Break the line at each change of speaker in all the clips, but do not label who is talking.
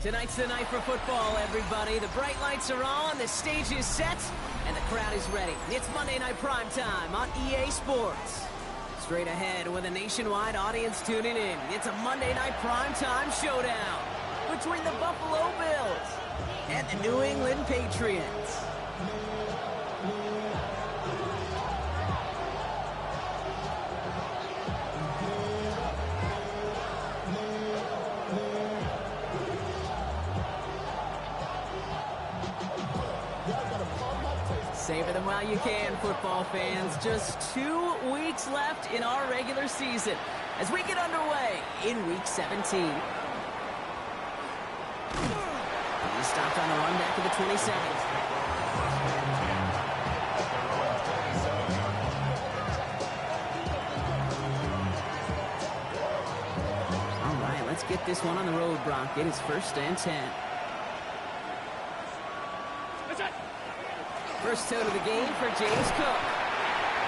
Tonight's the night for football, everybody. The bright lights are on, the stage is set, and the crowd is ready. It's Monday Night Prime Time on EA Sports. Straight ahead with a nationwide audience tuning in, it's a Monday Night Prime Time showdown between the Buffalo Bills and the New England Patriots. Savor them while you can, football fans. Just 2 weeks left in our regular season as we get underway in Week 17. He stopped on the run back to the 27th. All right, let's get this one on the road, Brock. It is 1st and 10. First toe to the game for James Cook.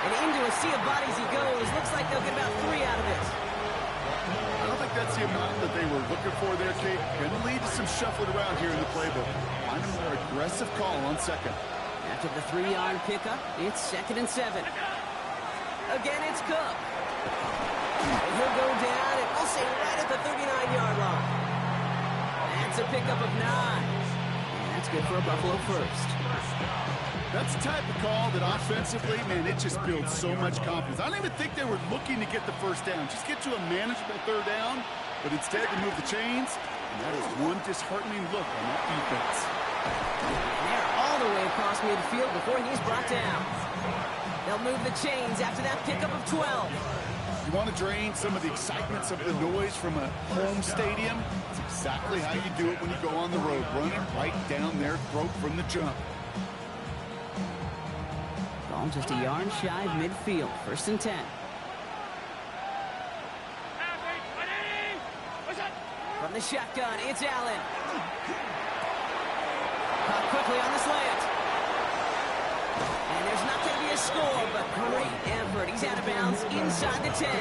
And into a sea of bodies he goes. Looks like they'll get about 3 out of this.
I don't think that's the amount that they were looking for there, Kate. Going to lead to some shuffling around here in the playbook. Find a more aggressive call on second.
After the 3-yard pickup, it's 2nd and 7. Again, it's Cook. And he'll go down, and we'll say right at the 39-yard line. That's a pickup of 9. And that's good for a Buffalo first.
That's the type of call that offensively, man, it just builds so much confidence. I don't even think they were looking to get the first down. Just get to a manageable 3rd down, but instead they move the chains, and that is one disheartening look on that defense.
And they're all the way across midfield before he's brought down. They'll move the chains after that pickup of 12.
You want to drain some of the excitements of the noise from a home stadium? It's exactly how you do it when you go on the road, running right down their throat from the jump.
Ball just a yard shy of midfield. 1st and 10. From the shotgun, it's Allen. Caught quickly on the slant. And there's not going to be a score, but great effort. He's out of bounds inside the 10.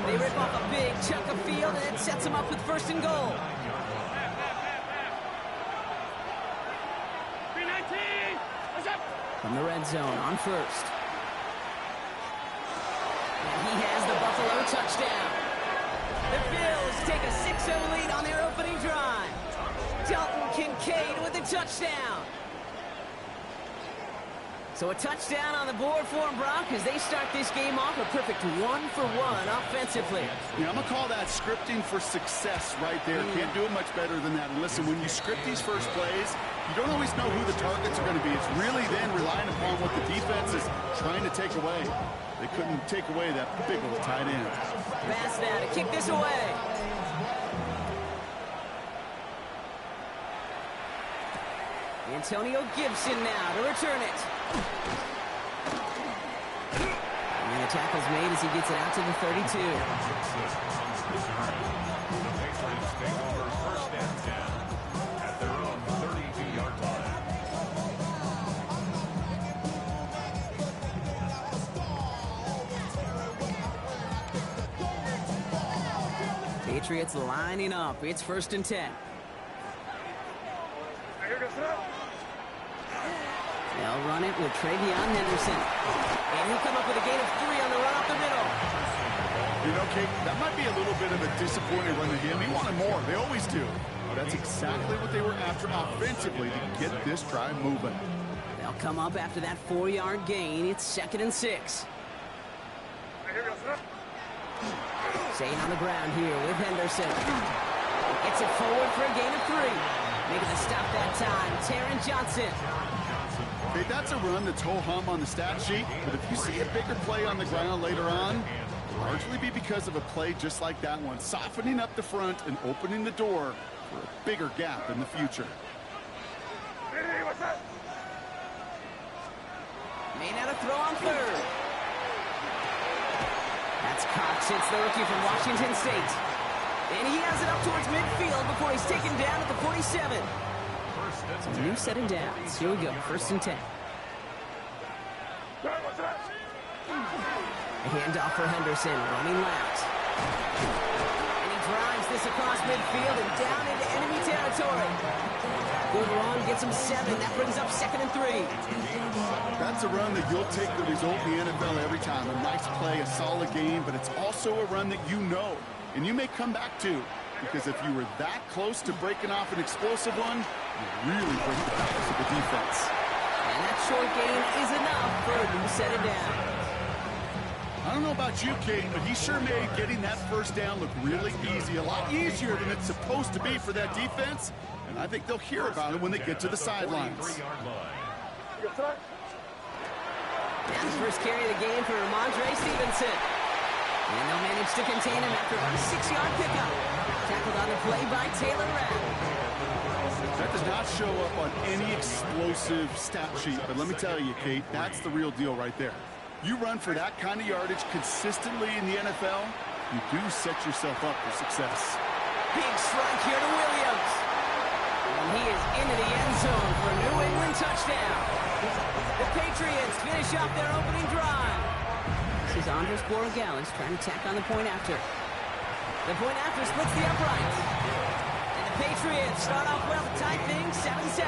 They rip off a big chunk of field, and it sets them up with 1st and goal. From the red zone on 1st. And he has the Buffalo touchdown. The Bills take a 6-0 lead on their opening drive. Dalton Kincaid with the touchdown. So a touchdown on the board for him, Brock, as they start this game off a perfect 1-for-1 offensively.
Yeah, I'm going to call that scripting for success right there. Can't do it much better than that. And listen, when you script these first plays, you don't always know who the targets are going to be. It's really then relying upon what the defense is trying to take away. They couldn't take away that big old tight end.
Pass now to kick this away. Antonio Gibson now to return it. And the tackle's made as he gets it out to the 32. Patriots lining up. It's 1st and 10. They'll run it with Travion Henderson. And he'll come up with a gain of 3 on the run up the middle.
You know, Kate, that might be a little bit of a disappointing run to him. He wanted more. They always do. But that's exactly what they were after offensively to get this drive moving.
They'll come up after that 4-yard gain. It's 2nd and 6. Staying on the ground here with Henderson. Gets it forward for a gain of 3. Making the stop that time, Taron Johnson.
Hey, that's a run that's ho-hum on the stat sheet, but if you see a bigger play on the ground later on, it'll largely be because of a play just like that one, softening up the front and opening the door for a bigger gap in the future.
May not have throw on 3rd. That's Cox. It's the rookie from Washington State. And he has it up towards midfield before he's taken down at the 47. So a new set of downs. Here we go, 1st and 10. A handoff for Henderson, running left. And he drives this across midfield and down into enemy territory. Good run, gets him 7. That brings up 2nd and 3.
That's a run that you'll take the result in the NFL every time. A nice play, a solid game, but it's also a run that you know, and you may come back to. Because if you were that close to breaking off an explosive one, you really break the balance of the defense.
And that short gain is enough for him to set it down.
I don't know about you, Kate, but he sure made getting that first down look really easy. A lot easier than it's supposed to be for that defense. And I think they'll hear about it when they get to the sidelines.
Now the first carry of the game for Ramondre Stevenson. And they'll manage to contain him after a 6-yard pickup. Tackled on the play by Taylor Rapp.
That does not show up on any explosive stat sheet, but let me tell you, Kate, that's the real deal right there. You run for that kind of yardage consistently in the NFL, you do set yourself up for success.
Big strike here to Williams. And he is into the end zone for a New England touchdown. The Patriots finish off their opening drive. This is Andres Borregales trying to tack on the point after. The point after splits the uprights. And the Patriots start off well to tie things 7-7.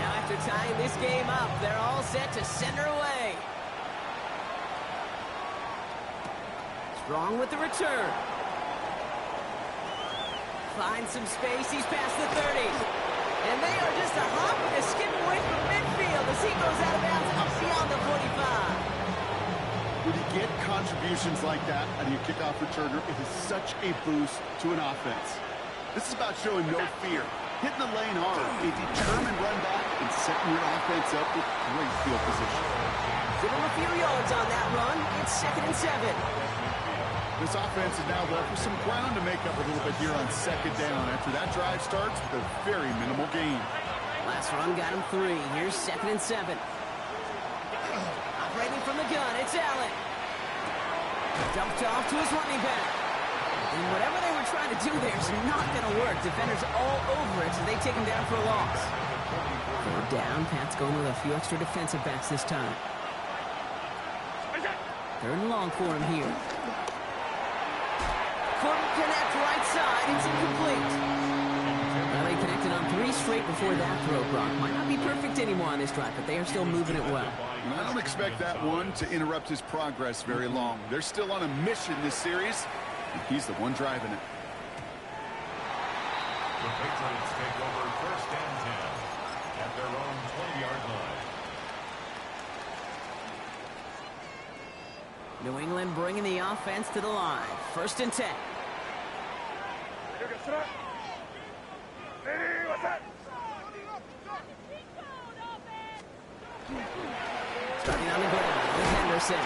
Now after tying this game up, they're all set to send her away. Strong with the return. Finds some space. He's past the 30. And they are just a hop and a skip away from midfield as he goes out of bounds up beyond the 45.
When you get contributions like that out of your kickoff returner, it is such a boost to an offense. This is about showing no fear, hitting the lane hard, a determined run back, and setting your offense up with great field position.
Give him a few yards on that run. It's 2nd and 7.
This offense is now left with some ground to make up a little bit here on 2nd down after that drive starts with a very minimal gain.
Last run got him 3. Here's 2nd and 7. Operating from the gun, it's Allen. Dumped off to his running back. And whatever they were trying to do there is not going to work. Defenders all over it, so they take him down for a loss. 3rd down, Pat's going with a few extra defensive backs this time. 3rd and long for him here. Couldn't connect right side, it's incomplete. Well, they connected on 3 straight before that throw, Brock. Might not be perfect anymore on this drive, but they are still moving it well.
I don't expect that one to interrupt his progress very long. They're still on a mission this series, and he's the one driving it.
The Patriots take over 1st and 10 at their own 20-yard line.
New England bringing the offense to the line. 1st and 10. Starting on the ground with Henderson.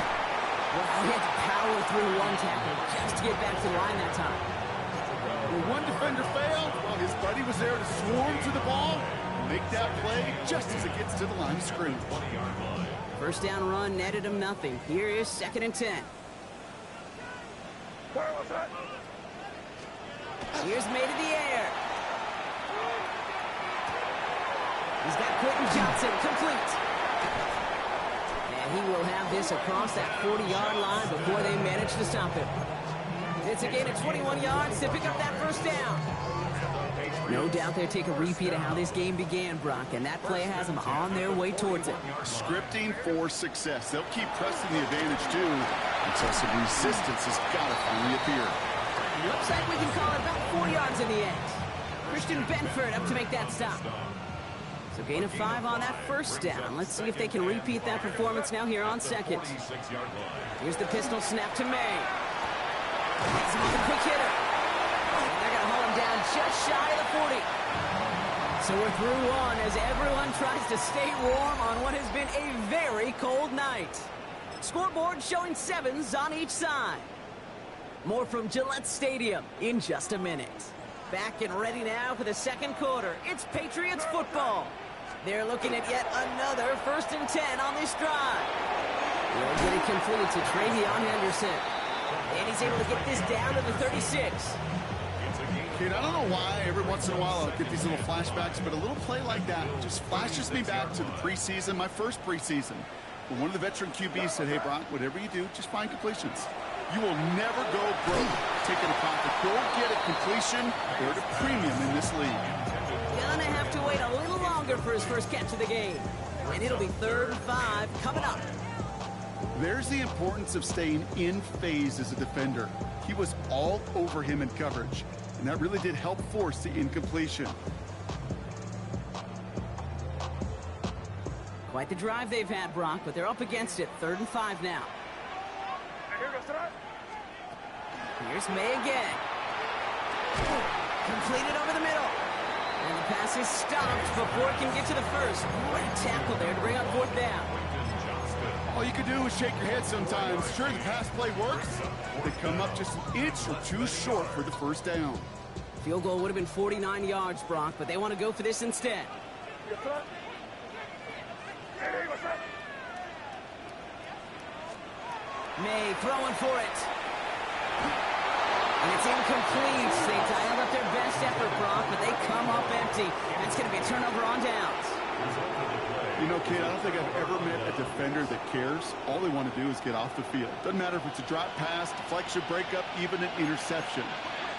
Well, he had to power through one tackle just to get back to the line that time.
When one defender failed, well, his buddy was there to swarm to the ball, make that play just as it gets to the line of scrimmage.
1st down run netted him nothing. Here is 2nd and 10. Here's made in the air. He's got Quentin Johnson complete. And he will have this across that 40-yard line before they manage to stop him. It's a gain of 21 yards to pick up that 1st down. No doubt they'll take a repeat of how this game began, Brock, and that play has them on their way towards it.
Scripting for success. They'll keep pressing the advantage, too, until some resistance has got to finally appear.
Looks like we can call it about 4 yards in the end. Christian Benford up to make that stop. So gain of 5 on that 1st down. Let's see if they can repeat that performance now here on 2nd. Here's the pistol snap to May. He's a quick hitter. And they're going to hold him down just shy of the 40. So we're through one as everyone tries to stay warm on what has been a very cold night. Scoreboard showing 7s on each side. More from Gillette Stadium in just a minute. Back and ready now for the 2nd quarter. It's Patriots football. They're looking at yet another 1st and 10 on this drive. They'll get it completed to Travion Henderson. And he's able to get this down to the 36.
Kid, I don't know why every once in a while I'll get these little flashbacks, but a little play like that just flashes me back to the preseason, my first preseason. When one of the veteran QBs said, hey, Brock, whatever you do, just find completions. You will never go broke taking a profit. Go get a completion or a premium in this league.
Gonna have to wait a little longer for his first catch of the game. And it'll be 3rd and 5 coming up.
There's the importance of staying in phase as a defender. He was all over him in coverage, and that really did help force the incompletion.
Quite the drive they've had, Brock, but they're up against it. 3rd and 5 now. Here's May again. Completed over the middle. And the pass is stopped before it can get to the first. Great tackle there to bring up 4th down.
All you can do is shake your head sometimes. Sure, the pass play works. They come up just an inch or two short for the 1st down.
Field goal would have been 49 yards, Brock, but they want to go for this instead. May throwing for it. And it's incomplete. They dialed up their best effort, Brock, but they come up empty. That's going to be a turnover on downs.
You know, kid, I don't think I've ever met a defender that cares. All they want to do is get off the field. Doesn't matter if it's a drop pass, deflection, breakup, even an interception.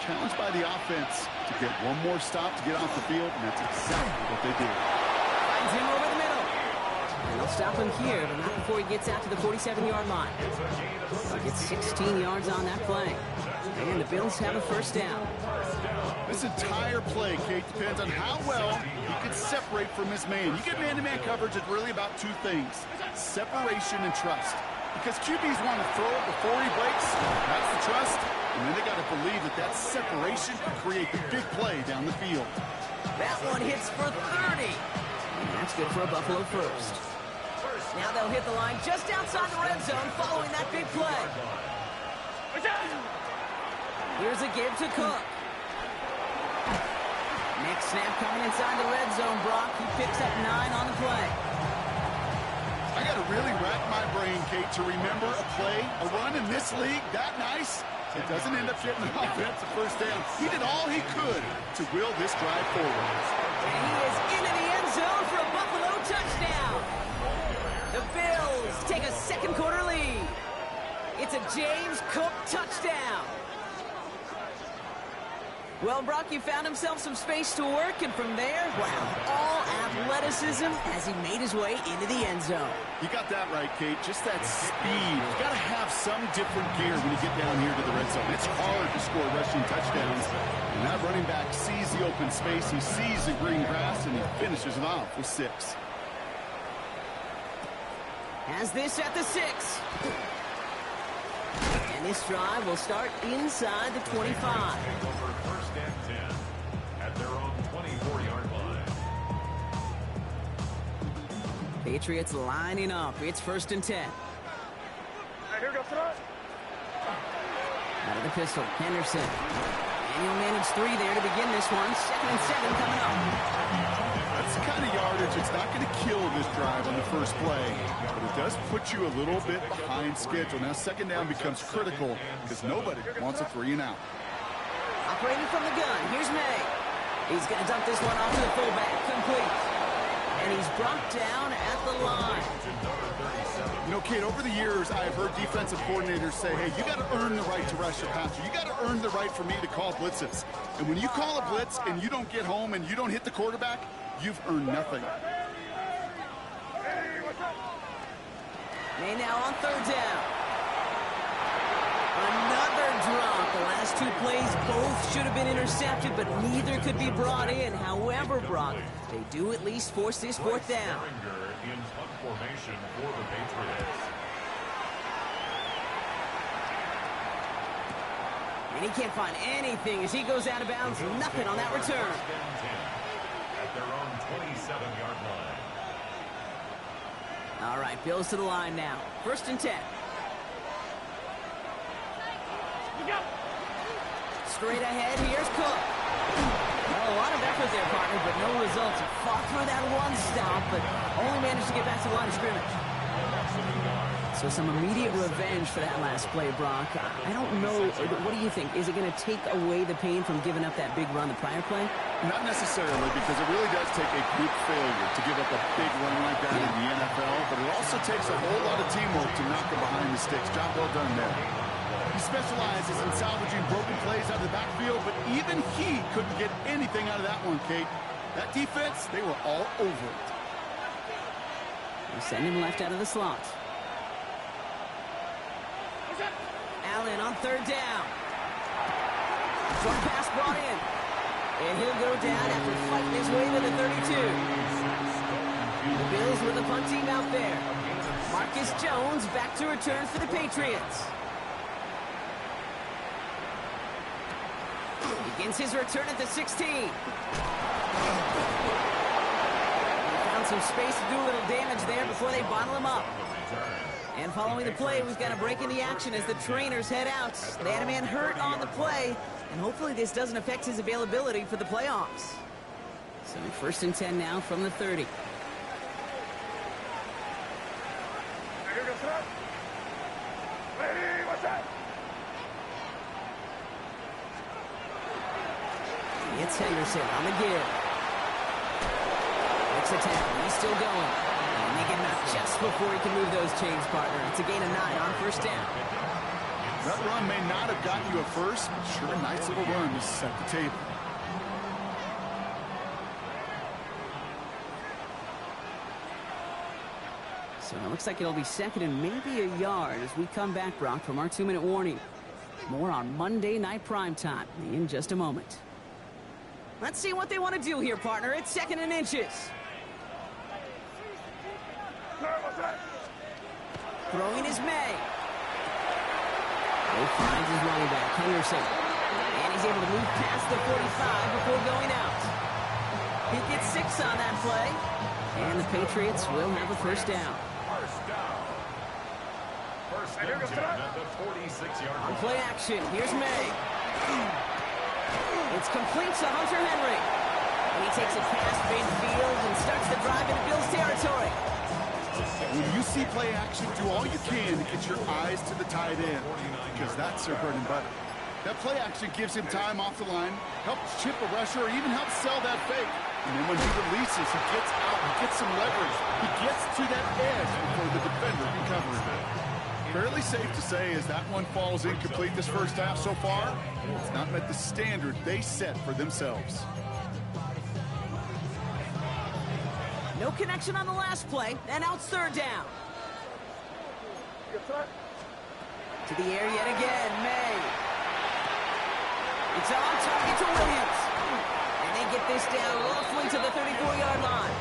Challenged by the offense to get one more stop to get off the field, and that's exactly what they did.
Finds him over the middle. And they'll stop him here, but not before he gets out to the 47-yard line. He gets 16 yards on that play. And the Bills have a 1st down.
This entire play, Kate, depends on how well he can separate from his man. You get man-to-man coverage, it's really about 2 things: separation and trust. Because QBs want to throw it before he breaks. That's the trust. And then they got to believe that that separation can create the big play down the field.
That one hits for 30. And that's good for a Buffalo 1st. Now they'll hit the line just outside the red zone following that big play. Here's a give to Cook. Next snap coming inside the red zone, Brock. He picks up 9 on the play.
I got to really rack my brain, Kate, to remember a play, a run in this league that nice. It doesn't end up getting an offensive 1st down. He did all he could to will this drive forward.
And he is into the end zone for a Buffalo touchdown. The Bills take a 2nd quarter lead. It's a James Cook touchdown. Well, Brock, he found himself some space to work, and from there, wow, all athleticism as he made his way into the end zone.
You got that right, Kate. Just that speed. You've got to have some different gear when you get down here to the red zone. It's hard to score rushing touchdowns. And that running back sees the open space, he sees the green grass, and he finishes it off with 6.
Has this at the 6. And this drive will start inside the 25.
1st and 10 at their own 24-yard line.
Patriots lining up. It's 1st and 10. Out of the pistol, Henderson. And he'll manage 3 there to begin this one. 2nd and 7 coming up.
That's the kind of yardage that's not going to kill this drive on the first play, but it does put you a little bit behind schedule. Now 2nd down becomes critical because nobody wants a 3 and out.
Operating from the gun, here's May. He's going to dump this one off to the fullback, complete. And he's brought down at the line.
You know, Kate, over the years, I've heard defensive coordinators say, hey, you got to earn the right to rush your passer. You got to earn the right for me to call blitzes. And when you call a blitz and you don't get home and you don't hit the quarterback, you've earned nothing.
May now on 3rd down. Another drop. The last 2 plays both should have been intercepted, but neither could be brought in. However, Brock, they do at least force this 4th down.
In punt formation for the Patriots.
And he can't find anything as he goes out of bounds. Nothing on that return.
At their own 27-yard line.
All right, Bills to the line now. 1st and 10. Straight ahead, here's Cook. Well, a lot of effort there, partner, but no results. He fought through that one stop, but only managed to get back to the line of scrimmage. So some immediate revenge for that last play, Brock. I don't know. What do you think? Is it going to take away the pain from giving up that big run the prior play?
Not necessarily, because it really does take a group failure to give up a big run like that in the NFL, but it also takes a whole lot of teamwork to knock them behind the sticks. Job well done there. He specializes in salvaging broken plays out of the backfield, but even he couldn't get anything out of that one, Kate. That defense, they were all over it.
They send him left out of the slot. Allen on third down. Short pass brought in. And he'll go down after fighting his way to the 32. The Bills with a punt team out there. Marcus Jones back to return for the Patriots. Begins his return at the 16. He found some space to do a little damage there before they bottle him up. And following the play, we've got a break in the action as the trainers head out. They had a man hurt on the play, and hopefully this doesn't affect his availability for the playoffs. So 1st and 10 now from the 30. It's Henderson on the give. Makes a tackle. He's still going. And they get him out just before he can move those chains, partner. It's a gain of 9 on 1st down.
That run may not have gotten you a first, but sure a nice little run to set the table.
So it looks like it'll be 2nd and maybe a yard as we come back, Brock, from our 2-minute warning. More on Monday Night Primetime in just a moment. Let's see what they want to do here, partner. It's 2nd and inches. Throwing is May. He finds his running back, Henderson. And he's able to move past the 45 before going out. He gets 6 on that play. And the Patriots will have a 1st down.
First and 10 at the 46-yard line.
On play action, here's May. It's complete to Hunter Henry. And he takes a pass midfield and starts the drive into Bills territory.
When you see play action, do all you can to get your eyes to the tight end, because that's their bread and butter. That play action gives him time off the line, helps chip a rusher, or even helps sell that fake. And then when he releases, he gets out, he gets some leverage. He gets to that edge before the defender can cover it. Fairly safe to say as that one falls incomplete this first half so far, it's not met the standard they set for themselves.
No connection on the last play, and out 3rd down. To the air yet again, May. It's on target to Williams. And they get this down roughly to the 34-yard line.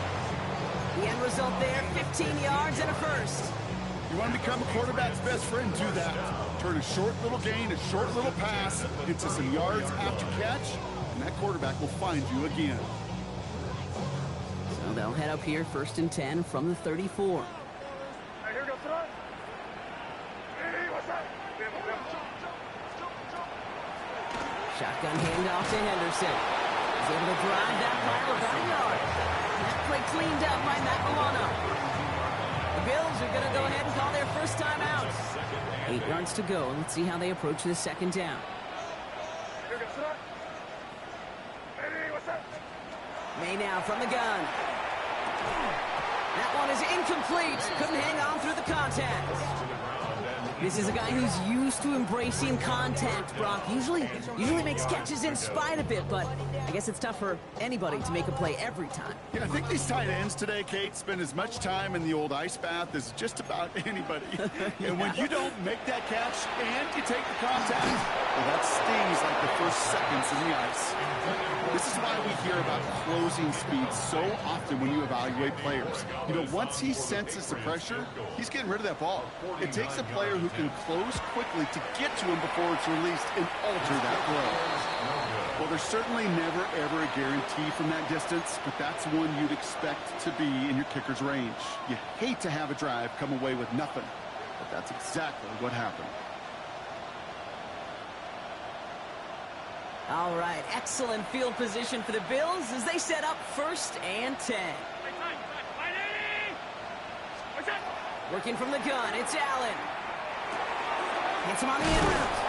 The end result there, 15 yards and a 1st.
You want to become a quarterback's best friend, do that. Turn a short little gain, a short little pass, into some yards after catch, and that quarterback will find you again.
So they'll head up here, 1st and 10 from the 34. Shotgun handoff to Henderson. He's able to drive that pile about a yard. That play cleaned up by Matt Milano. The Bills are going to go ahead and call their 1st time out. 8 yards to go. Let's see how they approach this 2nd down. May now from the gun. That one is incomplete. Couldn't hang on through the contact. This is a guy who's used to embracing contact, Brock. Usually makes catches in spite of it, but I guess it's tough for anybody to make a play every time.
Yeah, I think these tight ends today, Kate, spend as much time in the old ice bath as just about anybody. And when you don't make that catch and you take the contact, well, that stings like the first seconds in the ice. This is why we hear about closing speed so often when you evaluate players. You know, once he senses the pressure, he's getting rid of that ball. It takes a player who can close quickly to get to him before it's released and alter that throw. Well, there's certainly never, ever a guarantee from that distance, but that's one you'd expect to be in your kicker's range. You hate to have a drive come away with nothing, but that's exactly what happened.
All right, excellent field position for the Bills as they set up 1st and 10. Working from the gun, it's Allen. Hits him on the in route.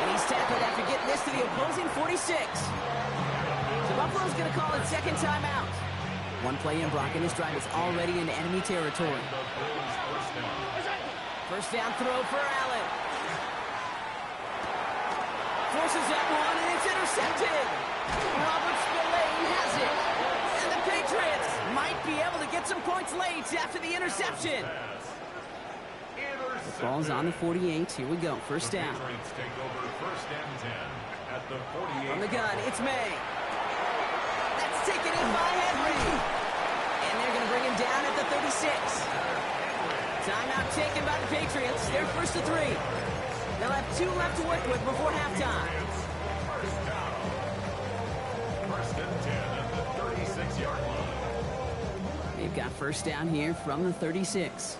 And he's tackled after getting this to the opposing 46. So Buffalo's going to call it 2nd timeout. One play in, Brock, and his drive is already in enemy territory. 1st down throw for Allen. forces that one, and it's intercepted. Robert Spillane has it. And the Patriots might be able to get some points late after the interception. Ball's on the 48. Here we go. First down.
Patriots take over first and 10 at the 48.
From the gun, it's May. That's taken in by Henry. And they're going to bring him down at the 36. Timeout taken by the Patriots. They're first to 3. They'll have 2 left to work with before halftime.
First and 10 at the 36-yard line.
They've got first down here from the 36.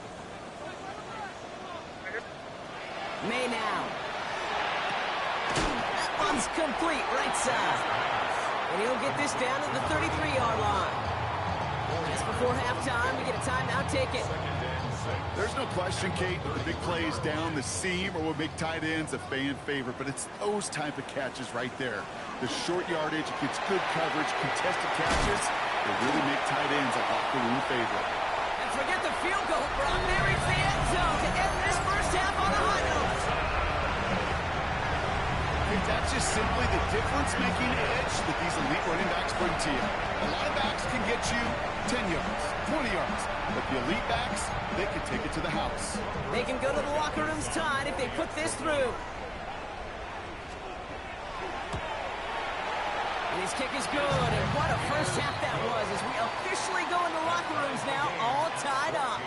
May now. That one's complete, right side. And he'll get this down to the 33-yard line. Just before halftime, we get a timeout taken.
There's no question, Kate, that the big plays down the seam or will make tight ends a fan favorite, but it's those type of catches right there. The short yardage, it gets good coverage, contested catches, they really make tight ends a locker room favorite.
And forget the field goal, Brock. There is the end zone to end this first half on a high note.
That's just simply the difference-making edge that these elite running backs bring to you. A lot of backs can get you 10 yards, 20 yards, but the elite backs, they can take it to the house.
They can go to the locker rooms tied if they put this through. And his kick is good, and what a first half that was as we officially go into locker rooms now, all tied up.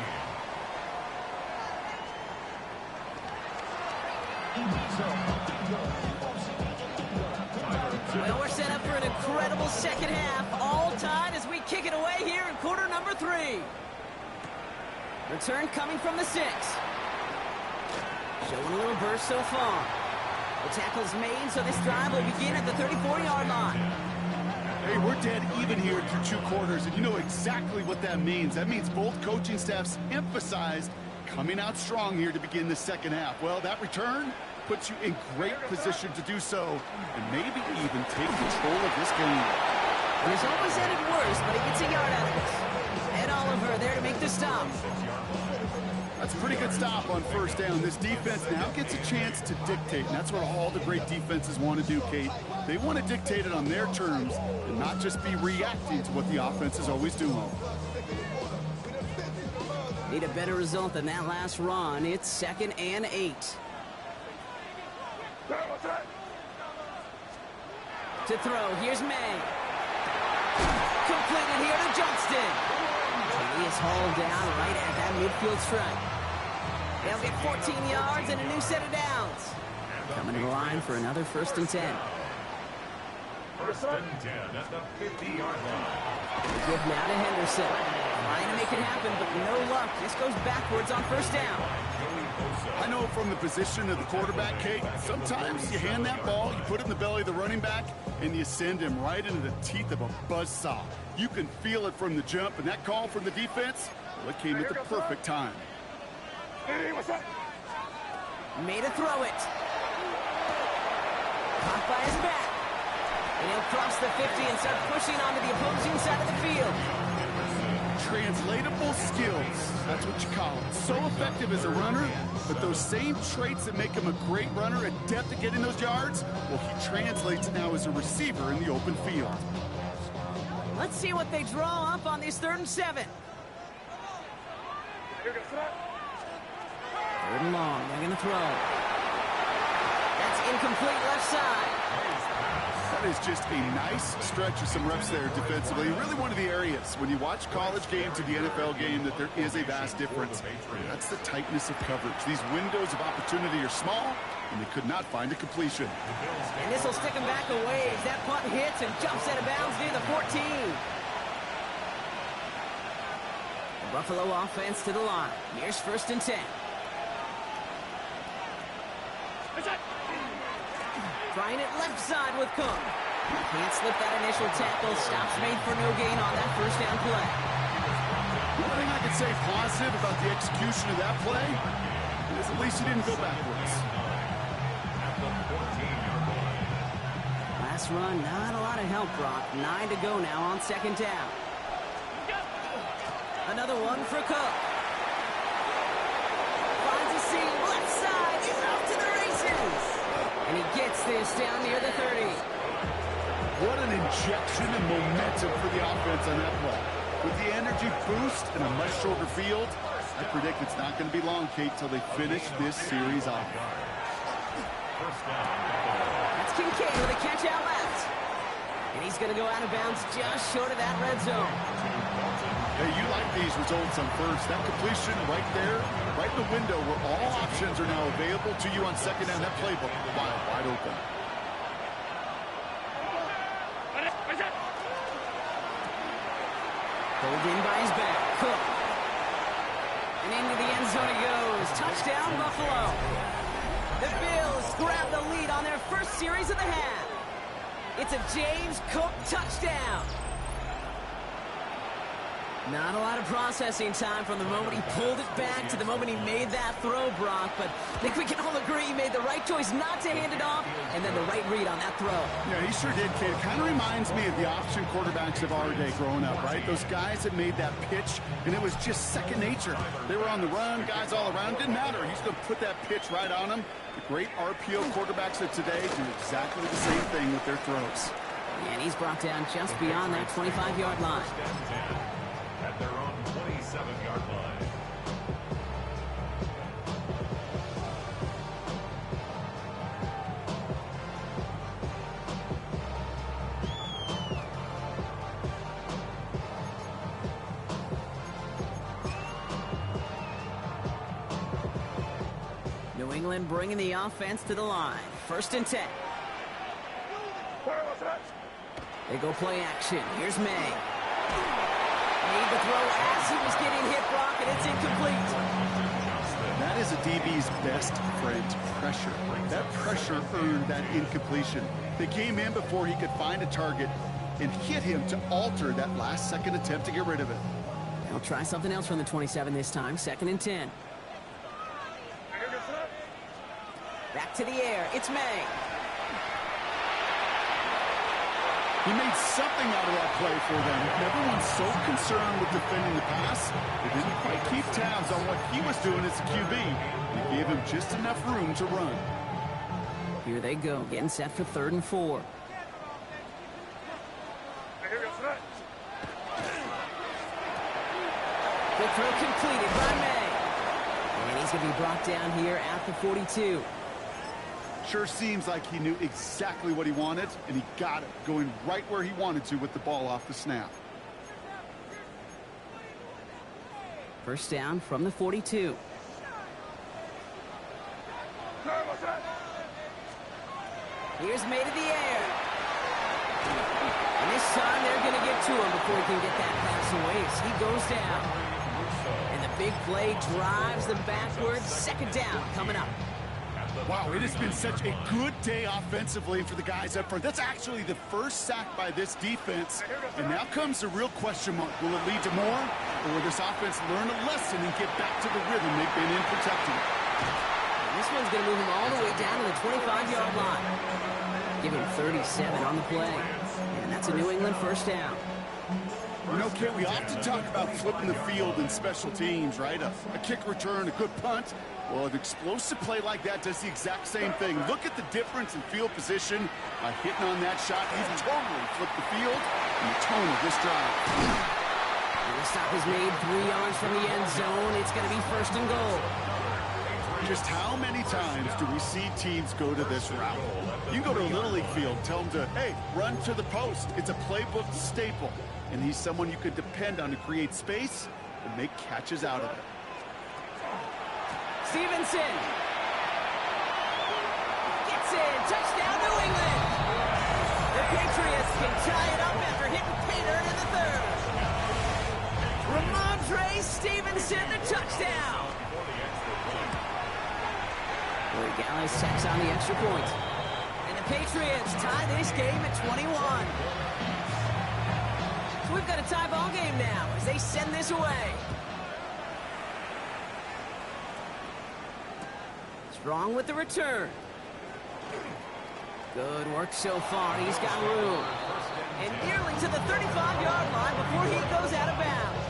Well, we're set up for an incredible second half, all tied as we kick it away here in quarter number 3. Return coming from the 6. Showing a little burst so far. The tackle's made, so this drive will begin at the 34-yard line.
Hey, we're dead even here through 2 quarters, and you know exactly what that means. That means both coaching staffs emphasized coming out strong here to begin the second half. Well, that return puts you in great position to do so, and maybe even take control of this game.
And it's always ended worse, but he gets a yard out of this. Ed Oliver there to make the stop.
That's a pretty good stop on first down. This defense now gets a chance to dictate, and that's what all the great defenses want to do, Kate. They want to dictate it on their terms and not just be reacting to what the offense is always doing.
Need a better result than that last run. It's 2nd and 8. To throw, here's May. Completed here to Johnston. And he is hauled down right at that midfield stripe. They'll get 14 yards and a new set of downs. Coming to the line for another 1st and 10.
First and 10 at the 50-yard line.
Give now to Henderson. Trying to make it happen, but no luck. This goes backwards on first down.
I know from the position of the quarterback, Kate, sometimes you hand that ball, you put it in the belly of the running back, and you send him right into the teeth of a buzzsaw. You can feel it from the jump, and that call from the defense, well, it came at the perfect time.
Made a throw it. Caught by his back. And he'll cross the 50 and start pushing onto the opposing side of the field.
Translatable skills, that's what you call it. So effective as a runner, but those same traits that make him a great runner, adept at getting those yards, well, he translates now as a receiver in the open field.
Let's see what they draw up on this 3rd and 7. 3rd and long, they're going to throw. That's incomplete left side.
That is just a nice stretch of some reps there defensively. Really one of the areas, when you watch college game to the NFL game, that there is a vast difference. That's the tightness of coverage. These windows of opportunity are small, and they could not find a completion.
And this will stick him back a ways. That punt hits and jumps out of bounds near the 14. The Buffalo offense to the line. Here's 1st and 10. Trying it left side with Cook. Can't slip that initial tackle. Stops made for no gain on that first down play.
One thing I can say positive about the execution of that play is at least he didn't go backwards.
Last run, not a lot of help, Brock. 9 to go now on 2nd down. Another one for Cook. Finds a seam left side. He's off to the races. And he gets this down near the 30.
What an injection of momentum for the offense on that play. With the energy boost and a much shorter field, I predict it's not going to be long, Kate, till they finish this series off.
That's Kincaid with a catch out left. And he's going to go out of bounds just short of that red zone.
Hey, you like these results on first. That completion right there, right in the window where all options are now available to you on second down. That playbook wide open.
Pulled in by his back. Cook. And into the end zone he goes. Touchdown, Buffalo. The Bills grab the lead on their first series of the half. It's a James Cook touchdown. Not a lot of processing time from the moment he pulled it back to the moment he made that throw, Brock. But I think we can all agree he made the right choice not to hand it off, and then the right read on that throw.
Yeah, he sure did, Kate. It kind of reminds me of the option quarterbacks of our day growing up, right? Those guys that made that pitch, and it was just second nature. They were on the run, guys all around. Didn't matter. He's going to put that pitch right on them. The great RPO quarterbacks of today do exactly the same thing with their throws.
And he's brought down just beyond that 25-yard line.
At their own 27-yard line.
New England bringing the offense to the line. 1st and 10. They go play action. Here's May. Made the throw as he was getting hit, Brock, and it's incomplete.
That is a DB's best friend, pressure. That pressure earned that incompletion. They came in before he could find a target and hit him to alter that last-second attempt to get rid of it.
They'll try something else from the 27 this time. 2nd and 10. Back to the air. It's May.
He made something out of that play for them. Everyone's so concerned with defending the pass, they didn't quite keep tabs on what he was doing as a QB. They gave him just enough room to run.
Here they go, getting set for 3rd and 4. The throw completed by May. And he's going to be brought down here at the 42.
Sure seems like he knew exactly what he wanted, and he got it, going right where he wanted to with the ball off the snap.
1st down from the 42. Here's May to the air. And this time they're going to get to him before he can get that pass away as he goes down. And the big play drives them backwards. 2nd down coming up.
Wow, it has been such a good day offensively for the guys up front. That's actually the first sack by this defense. And now comes the real question mark. Will it lead to more? Or will this offense learn a lesson and get back to the rhythm they've been in protecting?
And this one's going to move him all the way down to the 25-yard line. Give him 37 on the play. And that's a New England 1st down.
You know, Kent, we often talk about flipping the field in special teams, right? A kick return, a good punt. Well, an explosive play like that does the exact same thing. Look at the difference in field position by hitting on that shot. He's totally flipped the field and the tone of this drive.
And the stop is made 3 yards from the end zone. It's going to be 1st and goal.
Just how many times do we see teams go to this route? You go to a Little League field, tell them to, hey, run to the post. It's a playbook staple. And he's someone you could depend on to create space and make catches out of it.
Stevenson gets in. Touchdown, New England. The Patriots can tie it up after hitting Pater in the 3rd. Ramondre Stevenson, the touchdown. Corey Gallis tacks on the extra point. And the Patriots tie this game at 21. So we've got a tie ball game now as they send this away. Strong with the return. Good work so far. He's got room. And nearly to the 35-yard line before he goes out of bounds.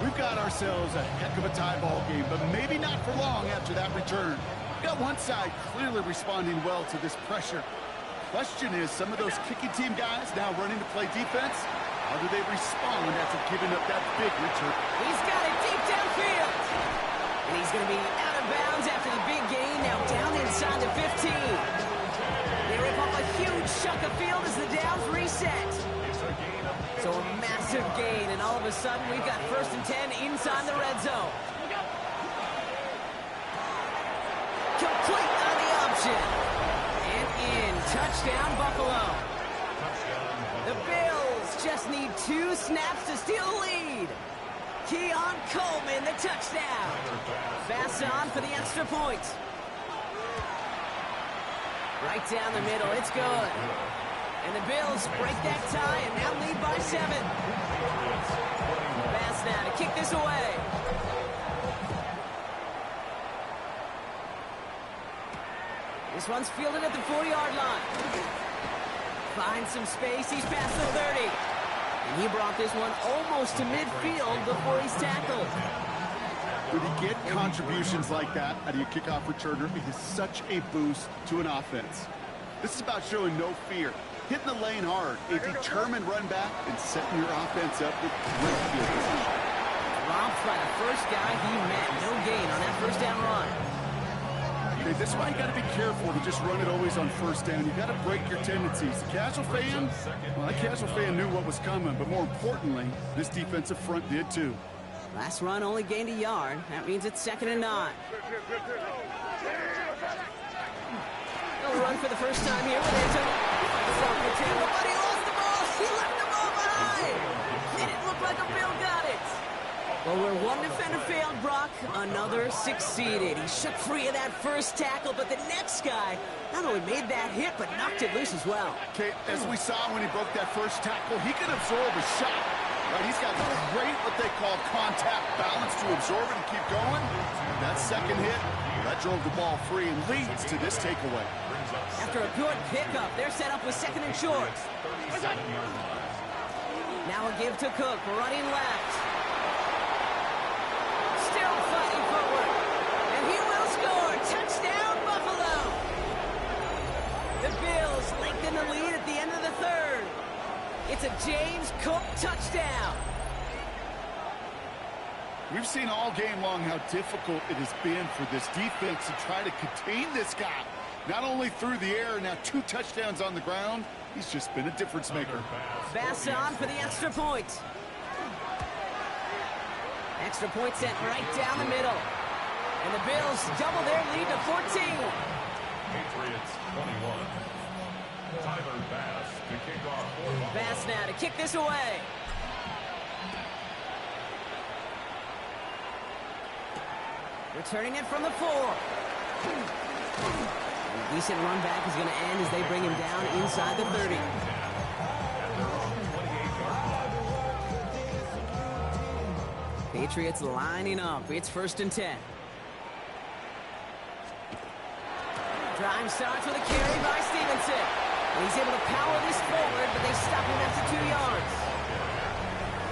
We've got ourselves a heck of a tie ball game, but maybe not for long after that return. got one side clearly responding well to this pressure. Question is, some of those kicking team guys now running to play defense, how do they respond after giving up that big return?
He's got it deep downfield. And he's going to be out of bounds after the big gain, now down inside the 15. They rip up a huge chunk of field as the downs reset. So a massive gain, and all of a sudden we've got 1st and 10 inside the red zone. Complete on the option. And in. Touchdown, Buffalo. The Bills just need 2 snaps to steal the lead. Keon Coleman, the touchdown. Pass on for the extra point. Right down the middle, it's good. And the Bills break that tie and now lead by 7. Pass now to kick this away. This one's fielded at the 40-yard line. Finds some space, he's past the 30. And he brought this one almost to midfield before he's tackled.
When you get contributions like that out of your kickoff returner, it is such a boost to an offense. This is about showing no fear, hitting the lane hard, a determined run back, and setting your offense up with great field position.
Dropped by the first guy he met. No gain on that first down run.
Okay, this is why you got to be careful to just run it always on first down. You got to break your tendencies. The casual fan, well, that casual fan knew what was coming, but more importantly, this defensive front did too.
Last run only gained a yard. That means it's 2nd and 9. He'll run for the first time here with Antonio. Nobody lost the ball. He left the ball behind. It didn't look like a Bill got it. Well, where one defender failed, Brock, another succeeded. He shook free of that first tackle, but the next guy not only made that hit, but knocked it loose as well.
Okay, as we saw when he broke that first tackle, he can absorb a shot. Right, he's got great, what they call contact balance to absorb it and keep going. That second hit, that drove the ball free and leads to this takeaway.
After a good pickup, they're set up with 2nd and short. Now a give to Cook, running left. Still fighting forward. And he will score. Touchdown, Buffalo. The Bills lengthen the lead at the end of the 3rd. It's a James Cook touchdown.
We've seen all game long how difficult it has been for this defense to try to contain this guy. Not only through the air, now 2 touchdowns on the ground. He's just been a difference maker.
Pass on for the extra point. Extra point sent right down the middle. And the Bills double their lead to 14.
Patriots 21. Tyler Bass to kick off.
Bass now to kick this away. Returning it from the 4. A decent run back is going to end as they bring him down inside the 30. Patriots lining up. It's 1st and 10. Drive starts with a carry by Stevenson. And he's able to power this forward, but they stop him after 2 yards.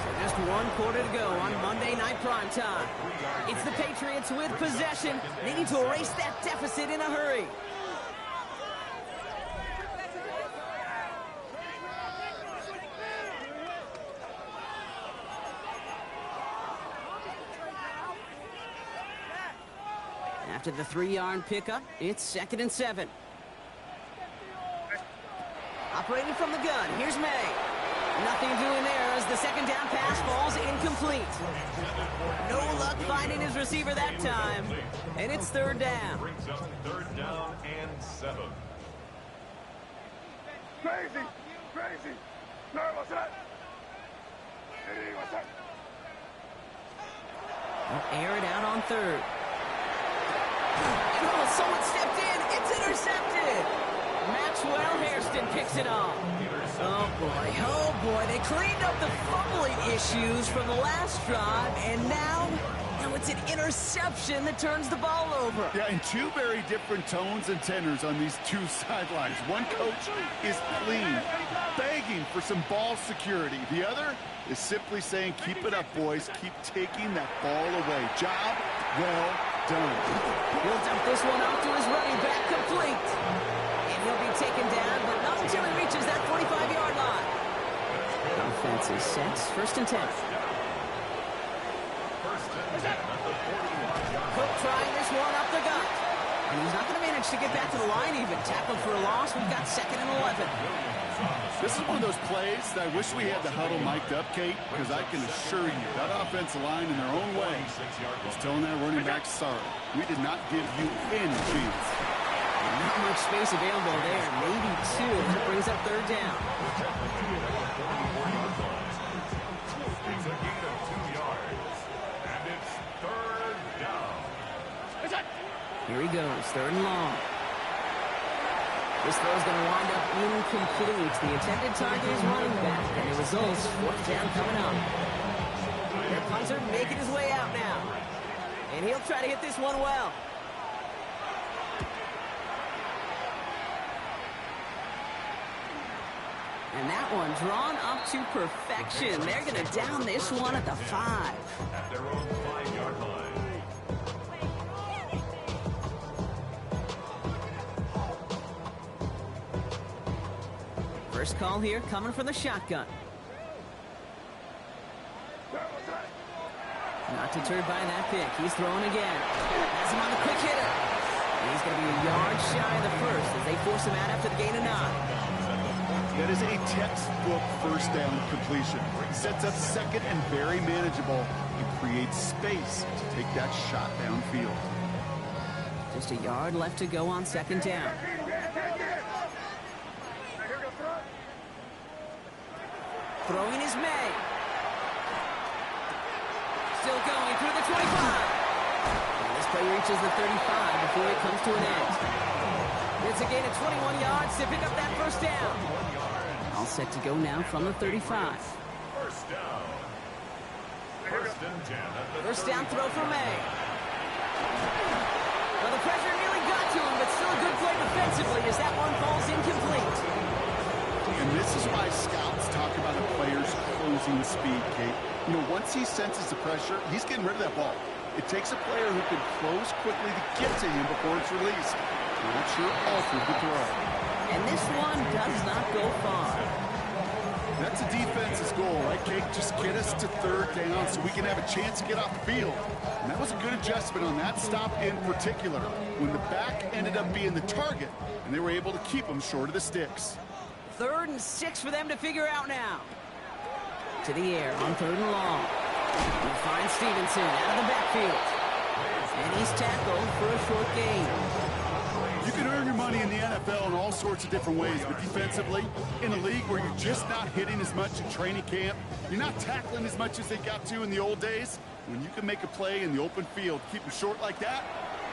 So just 1 quarter to go on Monday Night Primetime. It's the Patriots with possession. They need to erase that deficit in a hurry. After the 3-yard pickup, it's 2nd and 7. Operating from the gun, here's May. Nothing doing there as the 2nd down pass falls incomplete. No luck finding his receiver that time. And it's 3rd down.
Brings up 3rd down and 7.
Crazy! Crazy! No, what's that? Hey, what's that?
They'll air it out on 3rd. Oh, someone stepped in. It's intercepted. Maxwell Hairston picks it off. Oh boy, they cleaned up the fumbling issues from the last drive, and now it's an interception that turns the ball over.
Yeah, and 2 very different tones and tenors on these 2 sidelines. One coach is pleading, begging for some ball security. The other is simply saying, keep it up, boys. Keep taking that ball away. Job well done.
He'll dump this one off to his running back, complete. And he'll be taken down, but not until he reaches that 45-yard line. Offense is set. First and 10. Cook trying this one up the gut. And he's not going to manage to get back to the line even. Tackled for a loss. We've got 2nd and 11.
This is one of those plays that I wish we had the huddle mic'd up, Kate, because I can assure you that offensive line in their own way is telling that running back, sorry, we did not give you any chance.
Not much space available there. Maybe 2. That brings up 3rd down.
It's a gain of 2 yards. And it's 3rd down.
Here he goes, 3rd and long. This throw is going to wind up incomplete. The intended target is running back, and the results, 4th down coming up. Their punter making his way out now. And he'll try to hit this one well. And that one drawn up to perfection. They're going to down this one at the 5.
At their own 5-yard line.
First call here coming from the shotgun. Not deterred by that pick. He's throwing again. Has him on the quick hitter. And he's going to be a yard shy of the first as they force him out after the gain of 9.
That is a textbook first down completion. Sets up 2nd and very manageable and creates space to take that shot downfield.
Just a yard left to go on 2nd down. Throwing is May. Still going through the 25. And this play reaches the 35 before it comes to an end. It's a gain of 21 yards to pick up that 1st down. All set to go now from the 35.
First down.
1st down throw for May. Well, the pressure nearly got to him, but still a good play defensively as that one falls incomplete.
And this is why scouts talk about a player's closing speed, Kate. You know, once he senses the pressure, he's getting rid of that ball. It takes a player who can close quickly to get to him before it's released. And that's your altered the throw.
And this one does not go far.
That's a defense's goal, right, Kate? Just get us to 3rd down so we can have a chance to get off the field. And that was a good adjustment on that stop in particular, when the back ended up being the target, and they were able to keep him short of the sticks.
3rd and 6 for them to figure out now. To the air on 3rd and long. We'll find Stevenson out of the backfield. And he's tackled for a short gain.
You can earn your money in the NFL in all sorts of different ways, but defensively, in a league where you're just not hitting as much in training camp, you're not tackling as much as they got to in the old days, when you can make a play in the open field, keep them short like that,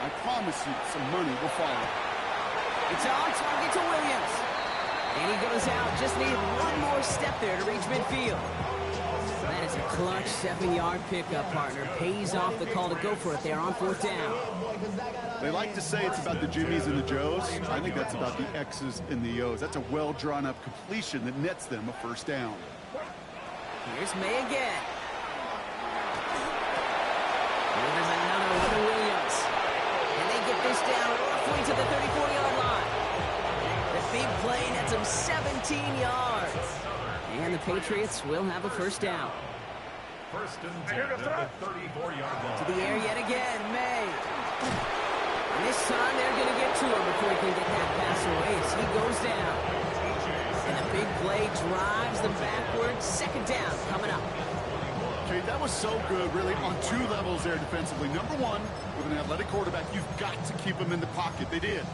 I promise you some money will follow.
It's on target to Williams. And he goes out, just needed one more step there to reach midfield. That is a clutch 7-yard pickup, partner. Pays off the call to go for it there on 4th down.
They like to say it's about the Jimmies and the Joes. I think that's about the X's and the O's. That's a well-drawn-up completion that nets them a 1st down.
Here's May again. And there's another one to Williams. And they get this down roughly to the 34-yard line. The big play nets them 17 yards. And the Patriots will have a 1st down.
1st and 10 at the 34-yard line.
To the air yet again, May. And this time they're going to get to him before he can get that pass away as he goes down. And the big play drives them backwards. 2nd down coming up.
Okay, that was so good, really, on 2 levels there defensively. Number 1, with an athletic quarterback, you've got to keep him in the pocket. They did.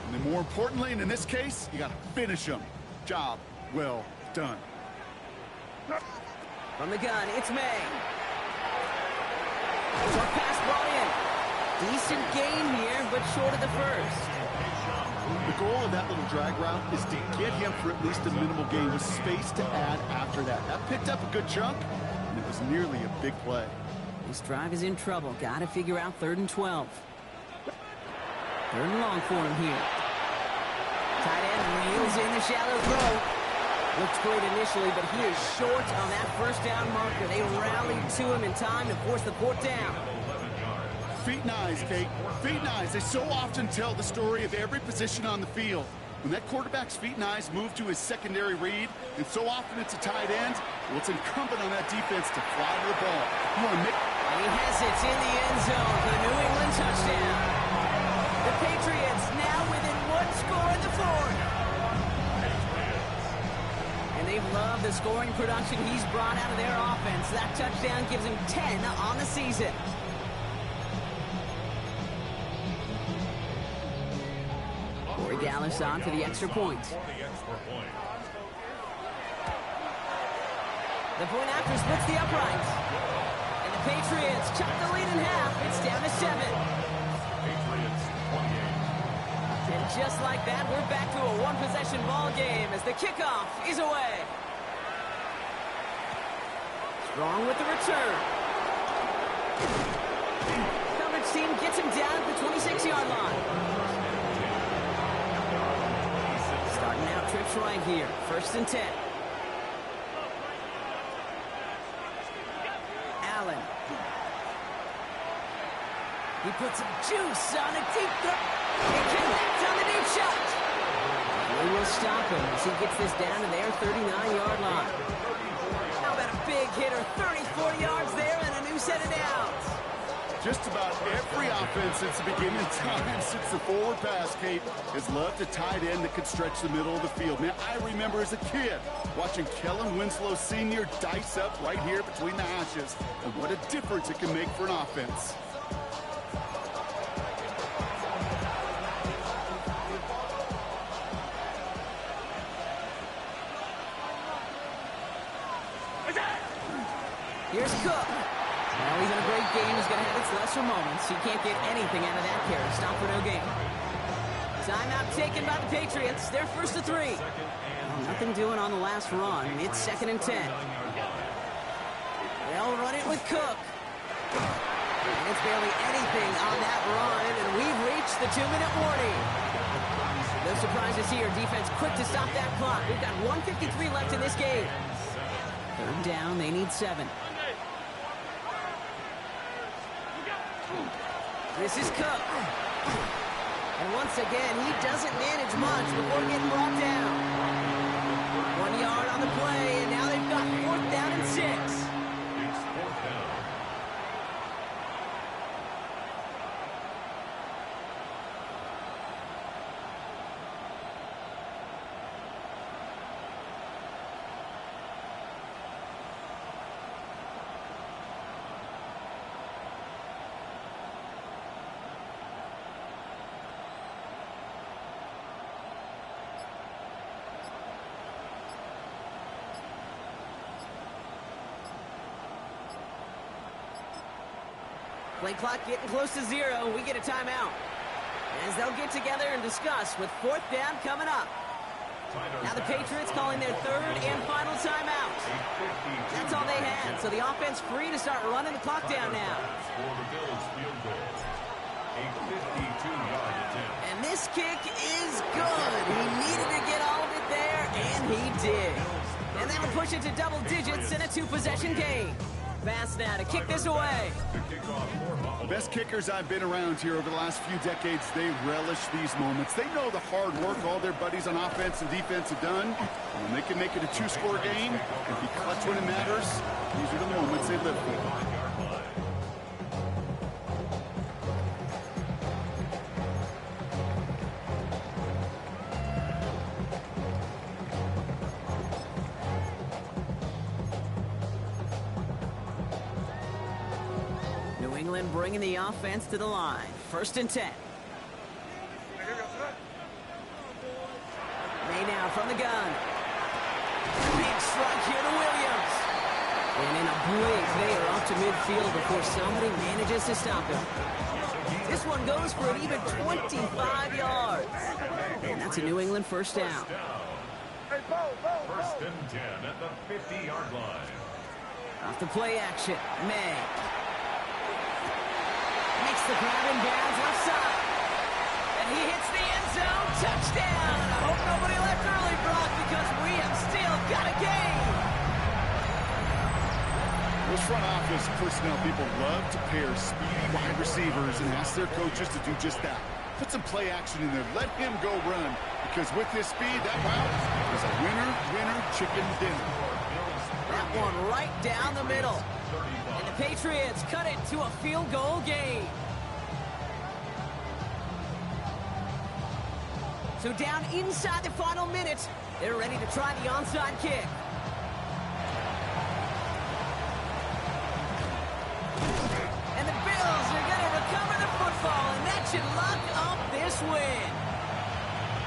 And then more importantly, and in this case, you got to finish him. Job well done.
From the gun, it's May. Short pass brought in. Decent gain here, but short of the 1st.
The goal of that little drag route is to get him for at least a minimal gain with space to add after that. That picked up a good chunk, and it was nearly a big play.
This drive is in trouble. Got to figure out 3rd and 12. 3rd and long for him here. Tight end reels in the shallow throw. Looked great initially, but he is short on that 1st down marker. They rallied to him in time to force the 4th down.
Feet and eyes, Kate. Feet and eyes. They so often tell the story of every position on the field. When that quarterback's feet and eyes move to his secondary read, and so often it's a tight end, well, it's incumbent on that defense to fly to the ball. You want to make...
And he has it in the end zone for the New England touchdown. The Patriots now within one score in the fourth. And they've loved the scoring production he's brought out of their offense. That touchdown gives him 10 on the season. Corey Dallas on for the extra point. The point after splits the uprights. And the Patriots chop the lead in half. It's down to 7.
Patriots 28.
And just like that, we're back to a one-possession ball game as the kickoff is away. Strong with the return. Coverage team gets him down at the 26-yard line. Starting out trips right here. 1st and 10. Allen. He puts some juice on a deep throw. He connects on the deep shot. They will stop him as he gets this down to their 39-yard line. How about a big hitter? 34 yards there and a new set of downs.
Just about every offense since the beginning of time, since the forward pass, Kate, has loved a tight end that could stretch the middle of the field. Man, I remember as a kid watching Kellen Winslow Sr. dice up right here between the hashes, and what a difference it can make for an offense.
Here's Cook. Well, he's in a great game. He's going to have its lesser moments. He can't get anything out of that carry. Stop for no gain. Timeout taken by the Patriots. They're 1st to 3. Well, nothing doing on the last run. It's 2nd and 10. They'll run it with Cook. And it's barely anything on that run, and we've reached the 2-minute warning. No surprises here. Defense quick to stop that clock. We've got 1:53 left in this game. 3rd down. They need 7. This is Cook. And once again, he doesn't manage much before getting brought down. 1 yard on the play, and now they've got 4th down and 6.
It's 4th down.
Play clock getting close to 0. We get a timeout. As they'll get together and discuss with 4th down coming up. Now the Patriots calling their 3rd and final timeout. That's all they had, so the offense free to start running the clock down now.
For the Bills field goal. A 52-yard attempt.
And this kick is good. He needed to get all of it there, and he did. And that'll push it to double digits in a 2-possession game. Pass now to kick this away.
The best kickers I've been around here over the last few decades, they relish these moments. They know the hard work all their buddies on offense and defense have done. And when they can make it a 2-score game and be clutch when it matters, these are the moments they live for.
Bringing the offense to the line. 1st and 10. May now from the gun. Big strike here to Williams. And in a blink, they are off to midfield before somebody manages to stop him. This one goes for an even 25 yards. And that's a New England 1st down.
1st and 10 at the 50-yard line.
Off the play action. May. Makes the grab in bounds left side. And he hits the end zone. Touchdown. And I hope nobody left early, Brock, because we have still got a game.
Most front office personnel people love to pair speedy wide receivers and ask their coaches to do just that. Put some play action in there. Let him go run. Because with his speed, that route is a winner, chicken dinner.
That one right down the middle. And the Patriots cut it to a field goal game. So down inside the final minute, they're ready to try the onside kick. And the Bills are going to recover the football, and that should lock up this win.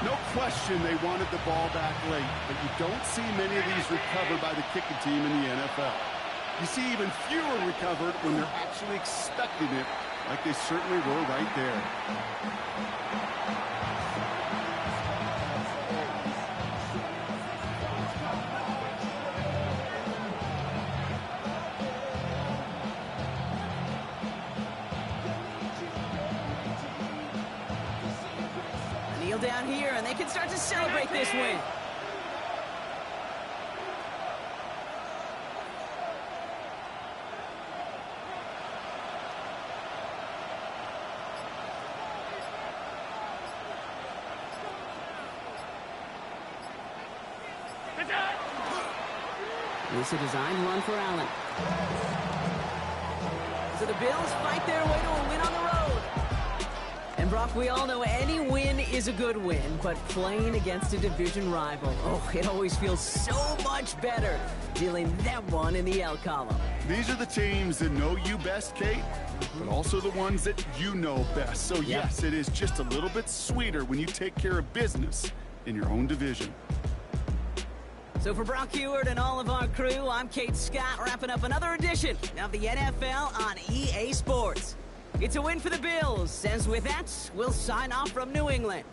No question they wanted the ball back late, but you don't see many of these recovered by the kicking team in the NFL. You see even fewer recovered when they're actually expecting it, like they certainly were right there.
Kneel down here, and they can start to celebrate this win. This is a designed run for Allen. So the Bills fight their way to a win on the road. And Brock, we all know any win is a good win, but playing against a division rival, oh, it always feels so much better dealing that one in the L column.
These are the teams that know you best, Kate, but also the ones that you know best. So yes, it is just a little bit sweeter when you take care of business in your own division.
So for Brock Heward and all of our crew, I'm Kate Scott, wrapping up another edition of the NFL on EA Sports. It's a win for the Bills, and with that, we'll sign off from New England.